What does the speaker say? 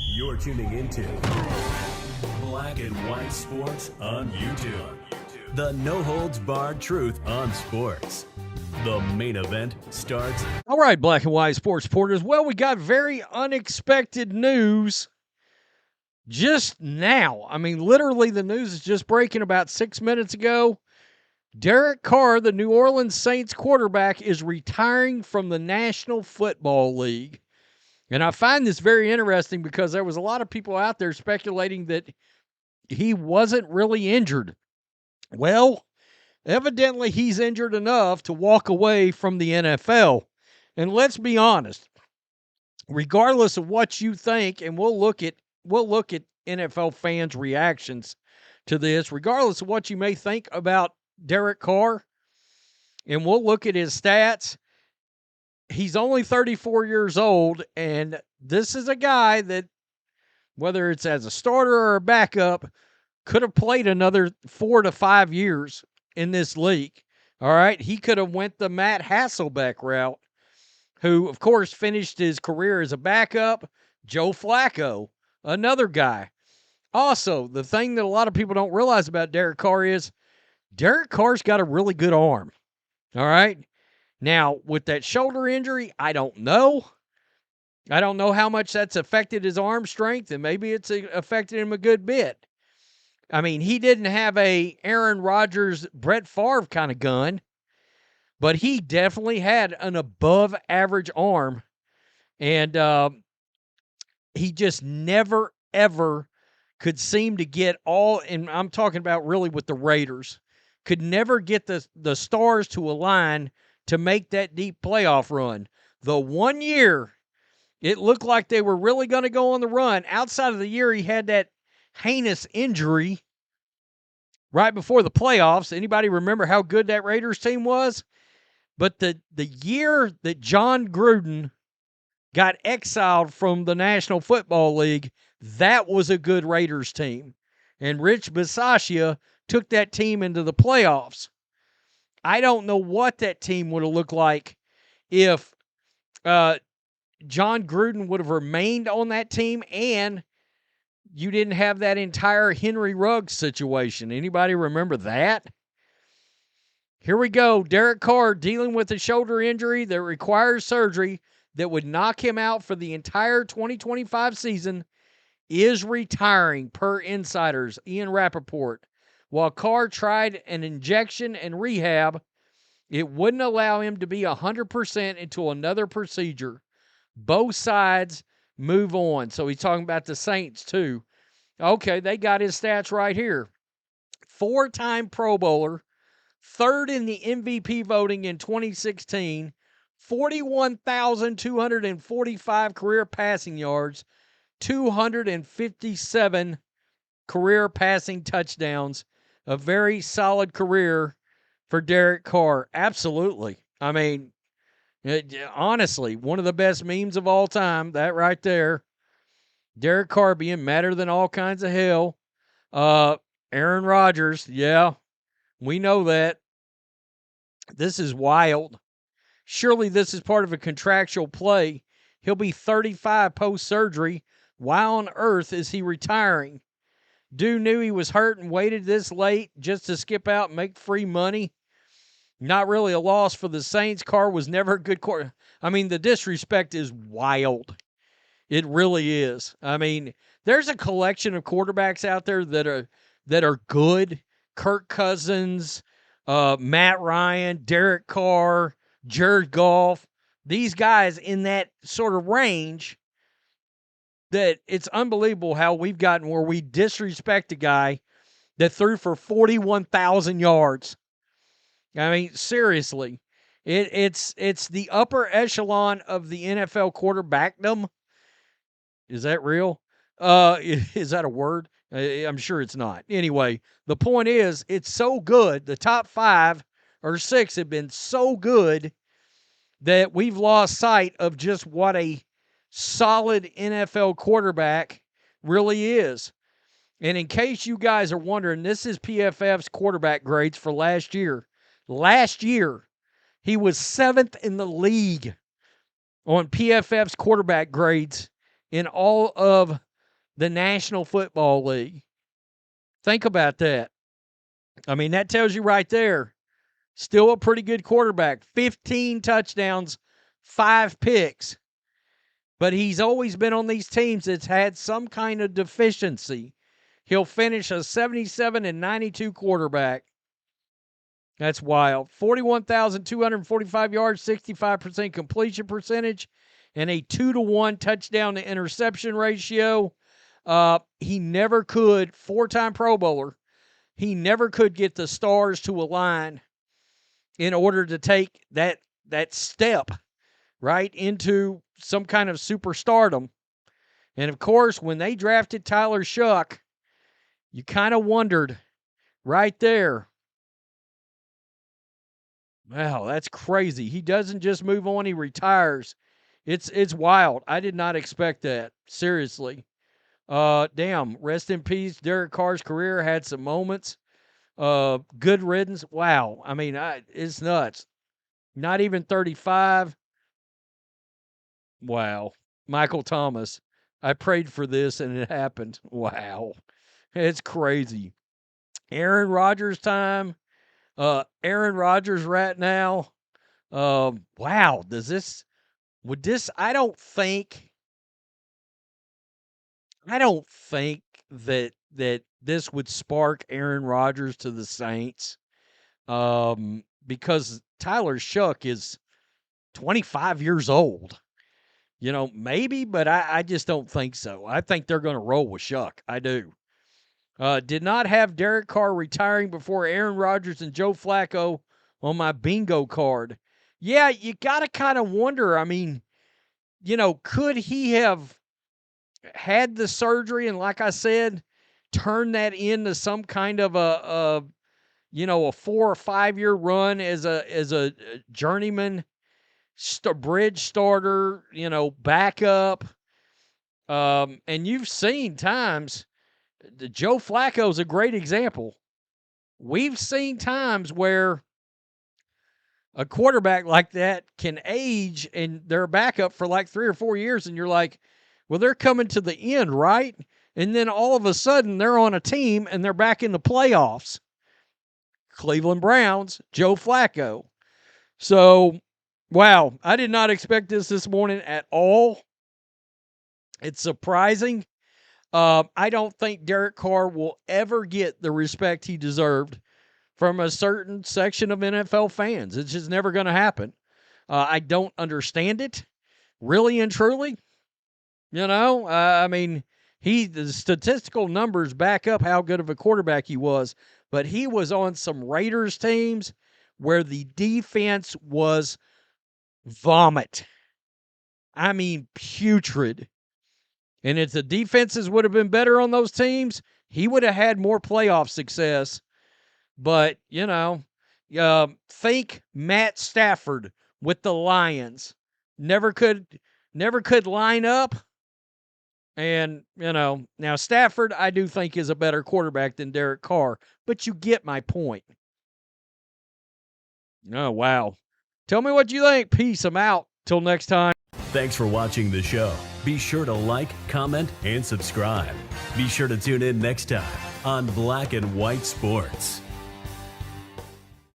You're tuning into Black and White Sports on YouTube. The no-holds-barred truth on sports. The main event starts. All right, Black and White Sports supporters. Well, we got very unexpected news just now. I mean, literally, the news is just breaking about 6 minutes ago. Derek Carr, the New Orleans Saints quarterback, is retiring from the National Football League. And I find this very interesting because there was a lot of people out there speculating that he wasn't really injured. Well, evidently he's injured enough to walk away from the NFL. And let's be honest, regardless of what you think, and we'll look at NFL fans' reactions to this, regardless of what you may think about Derek Carr, and we'll look at his stats. He's only 34 years old, and this is a guy that, whether it's as a starter or a backup, could have played another 4 to 5 years in this league. All right, he could have went the Matt Hasselbeck route, who, of course, finished his career as a backup. Joe Flacco, another guy. Also, the thing that a lot of people don't realize about Derek Carr is Derek Carr's got a really good arm. All right. Now, with that shoulder injury, I don't know. I don't know how much that's affected his arm strength, and maybe it's affected him a good bit. I mean, he didn't have a Aaron Rodgers, Brett Favre kind of gun, but he definitely had an above-average arm, and he just never, ever could seem to get all, and I'm talking about really with the Raiders, could never get the stars to align to make that deep playoff run. The 1 year it looked like they were really going to go on the run, outside of the year he had that heinous injury right before the playoffs. Anybody remember how good that Raiders team was? But the year that John Gruden got exiled from the National Football League, that was a good Raiders team. And Rich Bisaccia took that team into the playoffs. I don't know what that team would have looked like if John Gruden would have remained on that team and you didn't have that entire Henry Ruggs situation. Anybody remember that? Here we go. Derek Carr dealing with a shoulder injury that requires surgery that would knock him out for the entire 2025 season is retiring, per insiders Ian Rappaport. While Carr tried an injection and rehab, it wouldn't allow him to be 100% until another procedure. Both sides move on. So he's talking about the Saints too. Okay, they got his stats right here. 4-time Pro Bowler, third in the MVP voting in 2016, 41,245 career passing yards, 257 career passing touchdowns. A very solid career for Derek Carr. Absolutely. I mean, honestly, one of the best memes of all time, that right there. Derek Carr being madder than all kinds of hell. Aaron Rodgers, yeah, we know that. This is wild. Surely this is part of a contractual play. He'll be 35 post-surgery. Why on earth is he retiring? Dude knew he was hurt and waited this late just to skip out and make free money. Not really a loss for the Saints. Carr was never a good quarterback. I mean, the disrespect is wild. It really is. I mean, there's a collection of quarterbacks out there that are good. Kirk Cousins, Matt Ryan, Derek Carr, Jared Goff. These guys in that sort of range, that it's unbelievable how we've gotten where we disrespect a guy that threw for 41,000 yards. I mean, seriously, it's the upper echelon of the NFL quarterbackdom. Is that real? Is that a word? I'm sure it's not. Anyway, the point is, it's so good. The top 5 or 6 have been so good that we've lost sight of just what a solid NFL quarterback really is. And in case you guys are wondering, this is PFF's quarterback grades for last year. Last year, he was 7th in the league on PFF's quarterback grades in all of the National Football League. Think about that. I mean, that tells you right there. Still a pretty good quarterback. 15 touchdowns, 5 picks. But he's always been on these teams that's had some kind of deficiency. He'll finish a 77-92 quarterback. That's wild. 41,245 yards, 65% completion percentage, and a 2-to-1 touchdown to interception ratio. He never could, 4-time Pro Bowler, he never could get the stars to align in order to take that step right into some kind of superstardom. And of course, when they drafted Tyler Shough, you kind of wondered right there, wow, that's crazy. He doesn't just move on, he retires. It's wild. I did not expect that. Seriously. Damn, rest in peace. Derek Carr's career had some moments. Good riddance. Wow. I mean, it's nuts. Not even 35. Wow. Michael Thomas. I prayed for this and it happened. Wow. It's crazy. Aaron Rodgers time. Aaron Rodgers right now. Wow. I don't think that this would spark Aaron Rodgers to the Saints. Because Tyler Shough is 25 years old. Maybe, but I just don't think so. I think they're going to roll with Shough. I do. Did not have Derek Carr retiring before Aaron Rodgers and Joe Flacco on my bingo card. Yeah, you got to kind of wonder. I mean, could he have had the surgery and, like I said, turn that into some kind of a 4 or 5 year run as a journeyman bridge starter, backup. And you've seen times, Joe Flacco's a great example. We've seen times where a quarterback like that can age and they're a backup for like 3 or 4 years, and you're like, well, they're coming to the end, right? And then all of a sudden they're on a team and they're back in the playoffs. Cleveland Browns, Joe Flacco. So, wow, I did not expect this morning at all. It's surprising. I don't think Derek Carr will ever get the respect he deserved from a certain section of NFL fans. It's just never going to happen. I don't understand it, really and truly. I mean, the statistical numbers back up how good of a quarterback he was, but he was on some Raiders teams where the defense was vomit. I mean, putrid. And if the defenses would have been better on those teams, he would have had more playoff success. But, think Matt Stafford with the Lions. Never could line up. And, now Stafford, I do think, is a better quarterback than Derek Carr. But you get my point. Oh, wow. Tell me what you think. Peace. I'm out. Till next time. Thanks for watching the show. Be sure to like, comment, and subscribe. Be sure to tune in next time on Black and White Sports.